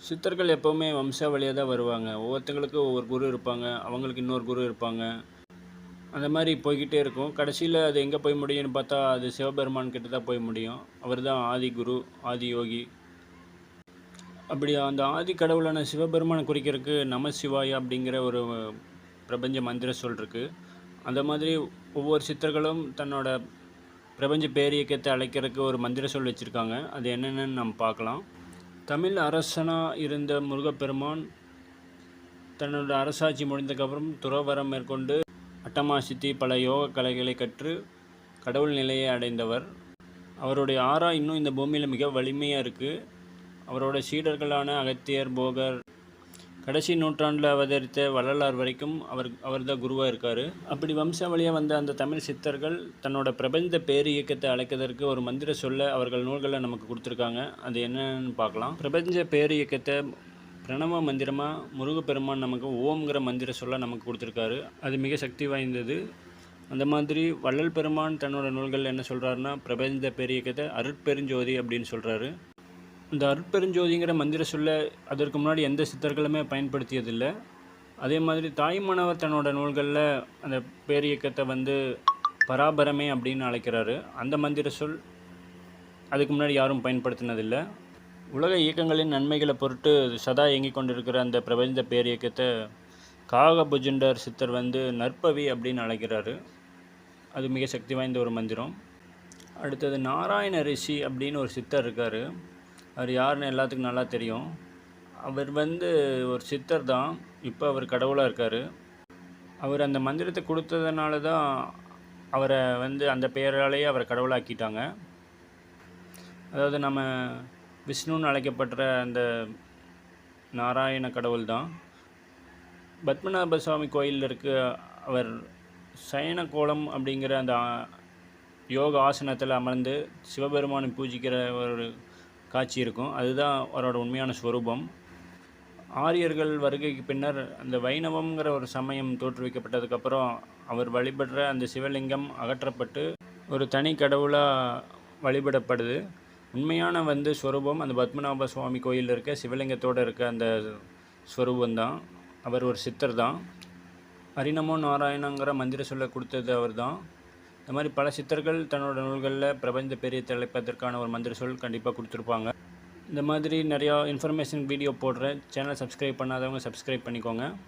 சித்தர்கள் எப்போவுமே வம்சாவழியாக தான் வருவாங்க. ஒவ்வொருத்தங்களுக்கும் ஒவ்வொரு குரு இருப்பாங்க. அவங்களுக்கு இன்னொரு குரு இருப்பாங்க. அந்த மாரி போய்க்கிட்டே இருக்கும். கடைசியில அது எங்கே போய் முடியும்னு பார்த்தா, அது சிவபெருமான் கிட்ட தான் போய் முடியும். அவர் தான் ஆதி குரு, ஆதி யோகி. அப்படி அந்த ஆதி கடவுளான சிவபெருமானை குறிக்கிறதுக்கு நமசிவாய அப்படிங்கிற ஒரு பிரபஞ்ச மந்திர சொல் இருக்கு. அந்த மாதிரி ஒவ்வொரு சித்தர்களும் தன்னோட பிரபஞ்ச பேரியக்கத்தை அழைக்கிறதுக்கு ஒரு மந்திர சொல் வச்சுருக்காங்க. அது என்னென்னு நம்ம பார்க்கலாம். தமிழ் அரசனாக இருந்த முருகப்பெருமான் தன்னோட அரசாட்சி முடிந்ததுக்கப்புறம் துறவரம் மேற்கொண்டு அட்டமா சித்தி பல யோக கலைகளை கற்று கடவுள் நிலையை அடைந்தவர். அவருடைய ஆறா இன்னும் இந்த பூமியில் மிக வலிமையாக இருக்குது. அவரோட சீடர்களான அகத்தியர், போகர், கடைசி நூற்றாண்டில் அவதரித்த வள்ளலார் வரைக்கும் அவர் தான் குருவாக இருக்கார். அப்படி வம்சாவளியாக வந்த அந்த தமிழ் சித்தர்கள் தன்னோட பிரபஞ்ச பேர் இயக்கத்தை அழைக்கிறதுக்கு ஒரு மந்திர சொல்ல அவர்கள் நூல்களில் நமக்கு கொடுத்துருக்காங்க. அது என்னன்னு பார்க்கலாம். பிரபஞ்ச பேர் இயக்கத்தை பிரணவ மந்திரமாக முருகப்பெருமான் நமக்கு ஓம்ங்கிற மந்திர சொல்ல நமக்கு கொடுத்துருக்காரு. அது மிக சக்தி வாய்ந்தது. அந்த மாதிரி வள்ளல் பெருமான் தன்னோட நூல்களில் என்ன சொல்கிறாருன்னா, பிரபஞ்ச பேர் இயக்கத்தை அருட்பெருஞ்சோதி அப்படின்னு சொல்கிறாரு. இந்த அருட்பெருஞ்சோதிங்கிற மந்திர சொல்ல அதற்கு முன்னாடி எந்த சித்தர்களுமே பயன்படுத்தியதில்லை. அதே மாதிரி தாய்மானவர் தன்னோட நூல்களில் அந்த பேரியக்கத்தை பராபரமே அப்படின்னு அழைக்கிறாரு. அந்த மந்திர சொல் அதுக்கு முன்னாடி யாரும் பயன்படுத்தினதில்லை. உலக இயக்கங்களின் நன்மைகளை பொருட்டு சதா இயங்கி கொண்டிருக்கிற அந்த பிரபஞ்ச பேரியக்கத்தை காகபுஜண்டர் சித்தர் நற்பவி அப்படின்னு அழைக்கிறாரு. அது மிக சக்தி வாய்ந்த ஒரு மந்திரம். அடுத்தது நாராயண ரிஷி அப்படின்னு ஒரு சித்தர் இருக்கார். அவர் யாருன்னு எல்லாத்துக்கும் நல்லா தெரியும். அவர் ஒரு சித்தர் தான். இப்போ அவர் கடவுளாக இருக்கார். அவர் அந்த மந்திரத்தை கொடுத்ததுனால தான் அவரை அந்த பெயராலேயே அவரை கடவுளாக்கிட்டாங்க. அதாவது நம்ம விஷ்ணுன்னு அழைக்கப்படுற அந்த நாராயண கடவுள் தான். பத்மநாப சுவாமி கோயிலில் இருக்க அவர் சயன கோலம் அப்படிங்கிற அந்த யோக ஆசனத்தில் அமர்ந்து சிவபெருமானை பூஜிக்கிற ஒரு காட்சி இருக்கும். அதுதான் அவரோட உண்மையான ஸ்வரூபம். ஆரியர்கள் வருகைக்கு பின்னர் அந்த வைணவங்கிற ஒரு சமயம் தோற்றுவிக்கப்பட்டதுக்கப்புறம் அவர் வழிபடுற அந்த சிவலிங்கம் அகற்றப்பட்டு ஒரு தனி கடவுளாக வழிபடப்படுது. உண்மையான ஸ்வரூபம் அந்த பத்மநாப சுவாமி கோயிலில் இருக்க சிவலிங்கத்தோடு இருக்க அந்த ஸ்வரூபந்தான். அவர் ஒரு சித்தர் தான். ஹரிநமோ நாராயணங்கிற மந்திர சொல்ல கொடுத்தது அவர் தான். இந்த மாதிரி பல சித்தர்கள் தன்னோட நூல்களில் பிரபஞ்ச பெரிய தலைப்பதற்கான ஒரு மந்திர சொல் கண்டிப்பாக கொடுத்துருப்பாங்க. இந்த மாதிரி நிறையா இன்ஃபர்மேஷன் வீடியோ போடுறேன். சேனல் சப்ஸ்கிரைப் பண்ணாதவங்க சப்ஸ்கிரைப் பண்ணிக்கோங்க.